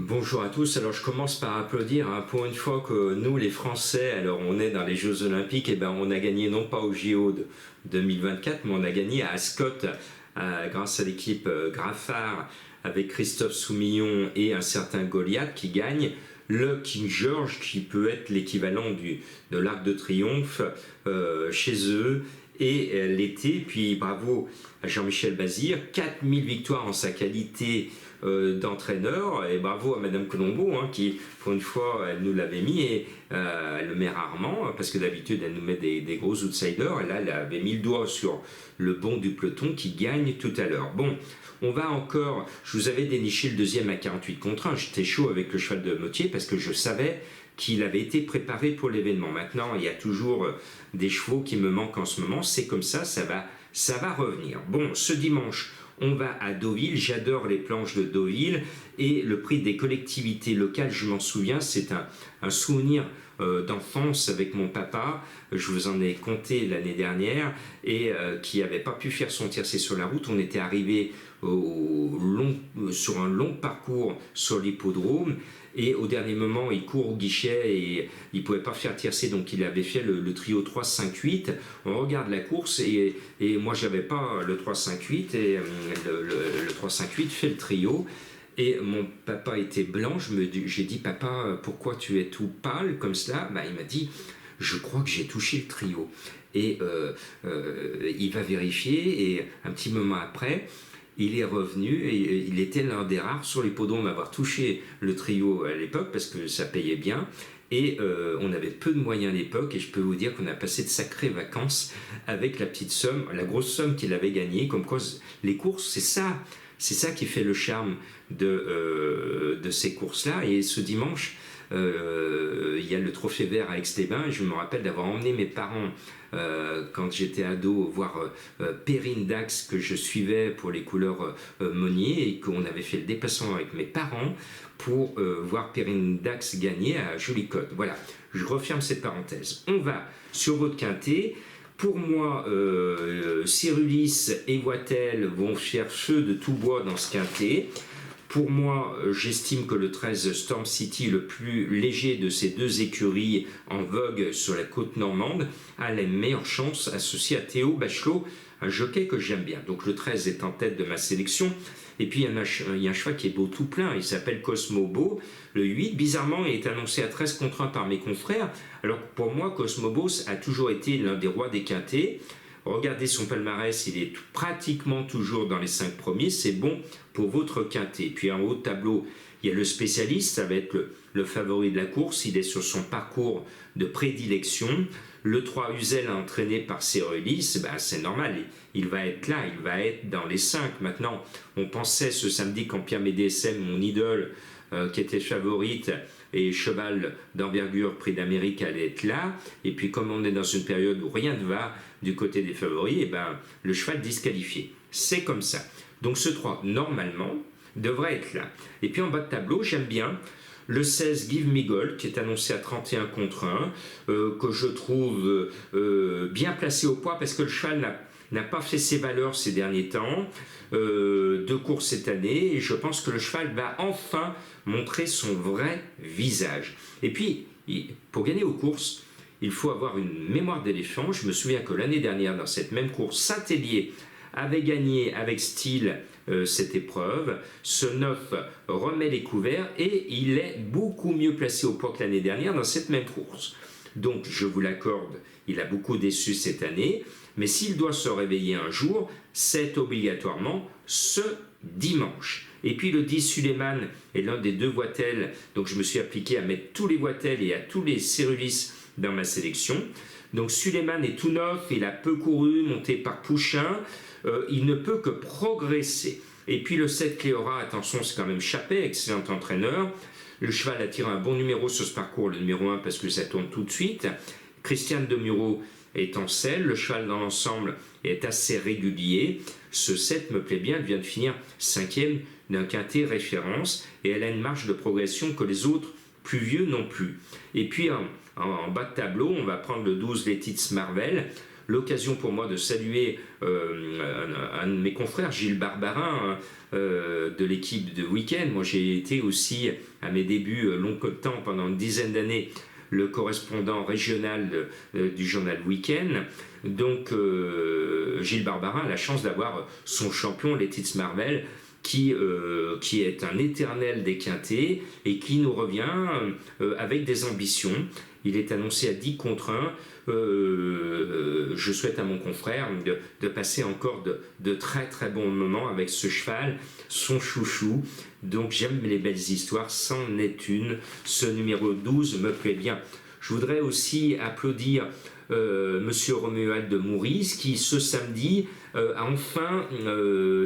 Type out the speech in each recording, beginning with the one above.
Bonjour à tous, alors je commence par applaudir pour une fois que nous les Français, alors on est dans les Jeux Olympiques, et on a gagné non pas au JO de 2024 mais on a gagné à Ascot grâce à l'équipe Graffard avec Christophe Soumillon et un certain Goliath qui gagne le King George qui peut être l'équivalent de l'Arc de Triomphe chez eux et l'été. Puis bravo à Jean-Michel Bazir, 4000 victoires en sa qualité d'entraîneur, et bravo à Madame Colombo qui pour une fois elle nous l'avait mis, et elle le met rarement parce que d'habitude elle nous met des gros outsiders, et là elle avait mis le doigt sur le bon du peloton qui gagne tout à l'heure. Bon, on va encore, je vous avais déniché le deuxième à 48/1, j'étais chaud avec le cheval de Mottier parce que je savais qu'il avait été préparé pour l'événement. Maintenant il y a toujours des chevaux qui me manquent en ce moment, c'est comme ça, ça va revenir. Bon, ce dimanche on va à Deauville, j'adore les planches de Deauville, et le prix des collectivités locales, je m'en souviens, c'est un souvenir d'enfance avec mon papa, je vous en ai compté l'année dernière, et qui n'avait pas pu faire son tiercé sur la route. On était arrivé sur un long parcours sur l'hippodrome, et au dernier moment il court au guichet et il ne pouvait pas faire tiercé, donc il avait fait le trio 3-5-8. On regarde la course et moi j'avais pas le 3-5-8, et le 3-5-8 fait le trio, et mon papa était blanc. J'ai dit papa, pourquoi tu es tout pâle comme cela? Il m'a dit je crois que j'ai touché le trio, et il va vérifier, et un petit moment après il est revenu, et il était l'un des rares sur l'hippodrome à avoir touché le trio à l'époque parce que ça payait bien, et on avait peu de moyens à l'époque, et je peux vous dire qu'on a passé de sacrées vacances avec la petite somme, la grosse somme qu'il avait gagnée. Comme quoi les courses, c'est ça qui fait le charme de ces courses-là. Et ce dimanche, il y a le trophée vert à Aix-les-Bains, et je me rappelle d'avoir emmené mes parents quand j'étais ado voir Perrine Dax, que je suivais pour les couleurs Monnier, et qu'on avait fait le déplacement avec mes parents pour voir Perrine Dax gagner à Jolicotte. Voilà, je referme cette parenthèse. On va sur votre quintet. Pour moi, Cyrulis et Voitel vont faire feu de tout bois dans ce quintet. Pour moi, j'estime que le 13 Storm City, le plus léger de ces deux écuries en vogue sur la côte normande, a les meilleures chances, associé à Théo Bachelot, un jockey que j'aime bien. Donc le 13 est en tête de ma sélection. Et puis il y a un cheval qui est beau tout plein, il s'appelle Cosmo Beau. Le 8, bizarrement, il est annoncé à 13/1 par mes confrères, alors que pour moi, Cosmo Beau a toujours été l'un des rois des quintets. Regardez son palmarès, il est pratiquement toujours dans les 5 premiers, c'est bon pour votre quintet. Puis en haut de tableau, il y a le spécialiste, ça va être le favori de la course, il est sur son parcours de prédilection. Le 3 Uzel, entraîné par Cyrulis, c'est normal, il va être là, il va être dans les 5. Maintenant, on pensait ce samedi quand Pierre Médesem, mon idole, qui était favorite, et cheval d'envergure prix d'Amérique, allait être là. Et puis comme on est dans une période où rien ne va du côté des favoris, le cheval disqualifié. C'est comme ça. Donc ce 3, normalement, devrait être là. Et puis en bas de tableau, j'aime bien le 16 Give Me Gold, qui est annoncé à 31/1, que je trouve bien placé au poids parce que le cheval n'a pas fait ses valeurs ces derniers temps, de course cette année, et je pense que le cheval va enfin montrer son vrai visage. Et puis, pour gagner aux courses, il faut avoir une mémoire d'éléphant. Je me souviens que l'année dernière, dans cette même course, Saint-Hélier avait gagné avec style cette épreuve. Ce 9 remet les couverts, et il est beaucoup mieux placé au poids que l'année dernière dans cette même course. Donc, je vous l'accorde, il a beaucoup déçu cette année, mais s'il doit se réveiller un jour, c'est obligatoirement ce dimanche. Et puis le 10 Suleiman est l'un des deux Voitel, donc je me suis appliqué à mettre tous les Voitel et à tous les Cyrulis dans ma sélection. Donc Suleiman est tout neuf, il a peu couru, monté par Pouchin, il ne peut que progresser. Et puis le 7 Cléora, attention, c'est quand même Chappé, excellent entraîneur. Le cheval a tiré un bon numéro sur ce parcours, le numéro 1, parce que ça tourne tout de suite. Christiane Demuro est en selle, le cheval dans l'ensemble est assez régulier. Ce 7 me plaît bien, elle vient de finir 5e d'un quintet référence, et elle a une marge de progression que les autres plus vieux n'ont plus. Et puis en bas de tableau, on va prendre le 12 Letitz Marvel. l'occasion pour moi de saluer un de mes confrères, Gilles Barbarin, de l'équipe de Week-end. Moi, j'ai été aussi, à mes débuts, longtemps, pendant une dizaine d'années, le correspondant régional du journal Week-end. Donc, Gilles Barbarin a la chance d'avoir son champion, Letitz Marvel, qui est un éternel des quintés et qui nous revient avec des ambitions. Il est annoncé à 10 contre 1. Je souhaite à mon confrère de passer encore de très très bons moments avec ce cheval, son chouchou. Donc j'aime les belles histoires, c'en est une. Ce numéro 12 me plaît bien. Je voudrais aussi applaudir Monsieur Romuald de Maurice qui ce samedi a enfin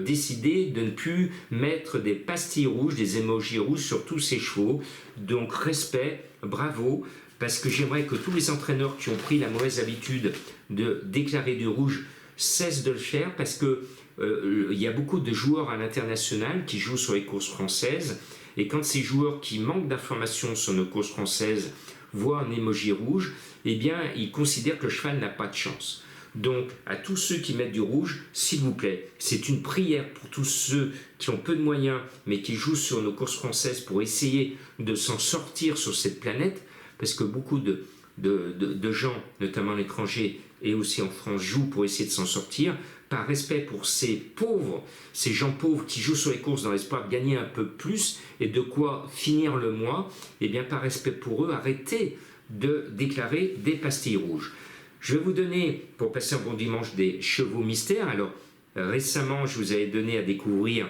décidé de ne plus mettre des pastilles rouges, des émojis rouges sur tous ses chevaux. Donc respect, bravo, parce que j'aimerais que tous les entraîneurs qui ont pris la mauvaise habitude de déclarer du rouge cessent de le faire, parce que il y a beaucoup de joueurs à l'international qui jouent sur les courses françaises, et quand ces joueurs qui manquent d'informations sur nos courses françaises voient un émoji rouge, eh bien ils considèrent que le cheval n'a pas de chance. Donc à tous ceux qui mettent du rouge, s'il vous plaît, c'est une prière pour tous ceux qui ont peu de moyens mais qui jouent sur nos courses françaises pour essayer de s'en sortir sur cette planète, parce que beaucoup de gens, notamment à l'étranger et aussi en France, jouent pour essayer de s'en sortir. Par respect pour ces pauvres, ces gens pauvres qui jouent sur les courses dans l'espoir de gagner un peu plus et de quoi finir le mois, et bien par respect pour eux, arrêtez de déclarer des pastilles rouges. Je vais vous donner, pour passer un bon dimanche, des chevaux mystères. Alors récemment, je vous avais donné à découvrir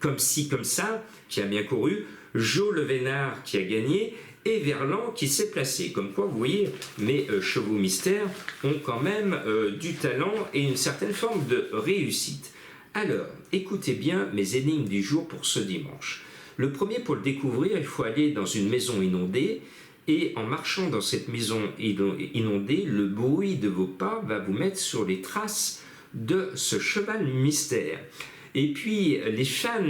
Comme ci, comme ça, qui a bien couru, Jo Le Vénard qui a gagné, et Verlan qui s'est placé. Comme quoi, vous voyez, mes chevaux mystères ont quand même du talent et une certaine forme de réussite. Alors, écoutez bien mes énigmes du jour pour ce dimanche. Le premier, pour le découvrir, il faut aller dans une maison inondée, et en marchant dans cette maison inondée, le bruit de vos pas va vous mettre sur les traces de ce cheval mystère. Et puis, les fans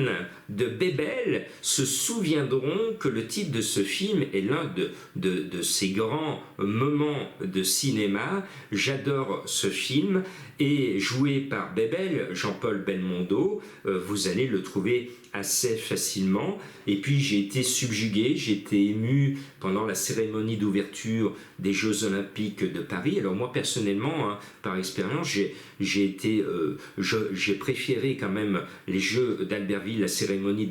de Bébel se souviendront que le titre de ce film est l'un de ces grands moments de cinéma. J'adore ce film, et joué par Bébel, Jean-Paul Belmondo, vous allez le trouver assez facilement. Et puis j'ai été subjugué, j'ai été ému pendant la cérémonie d'ouverture des Jeux Olympiques de Paris. Alors moi personnellement, par expérience, j'ai préféré quand même les Jeux d'Albertville, la cérémonie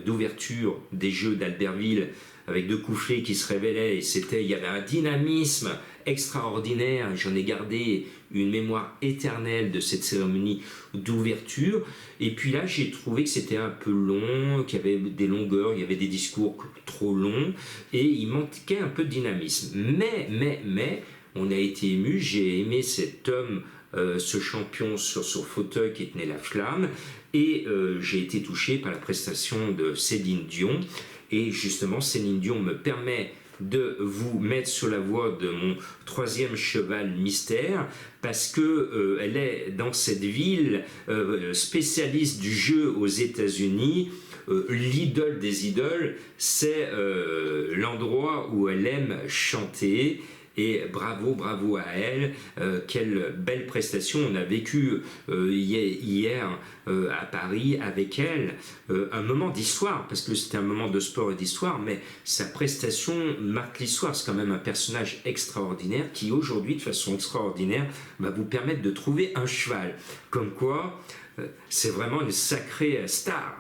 d'ouverture des Jeux d'Albertville, avec deux coufflets qui se révélaient, et il y avait un dynamisme extraordinaire. J'en ai gardé une mémoire éternelle de cette cérémonie d'ouverture. Et puis là, j'ai trouvé que c'était un peu long, qu'il y avait des longueurs, il y avait des discours trop longs, et il manquait un peu de dynamisme. Mais, on a été ému. J'ai aimé cet homme, ce champion sur son fauteuil qui tenait la flamme, et j'ai été touché par la prestation de Céline Dion. Et justement, Céline Dion me permet de vous mettre sur la voie de mon troisième cheval mystère, parce que elle est dans cette ville spécialiste du jeu aux États-Unis. L'idole des idoles, c'est l'endroit où elle aime chanter. Et bravo à elle, quelle belle prestation. On a vécu hier à Paris avec elle un moment d'histoire, parce que c'était un moment de sport et d'histoire, mais sa prestation marque l'histoire. C'est quand même un personnage extraordinaire qui aujourd'hui, de façon extraordinaire, va vous permettre de trouver un cheval. Comme quoi, c'est vraiment une sacrée star.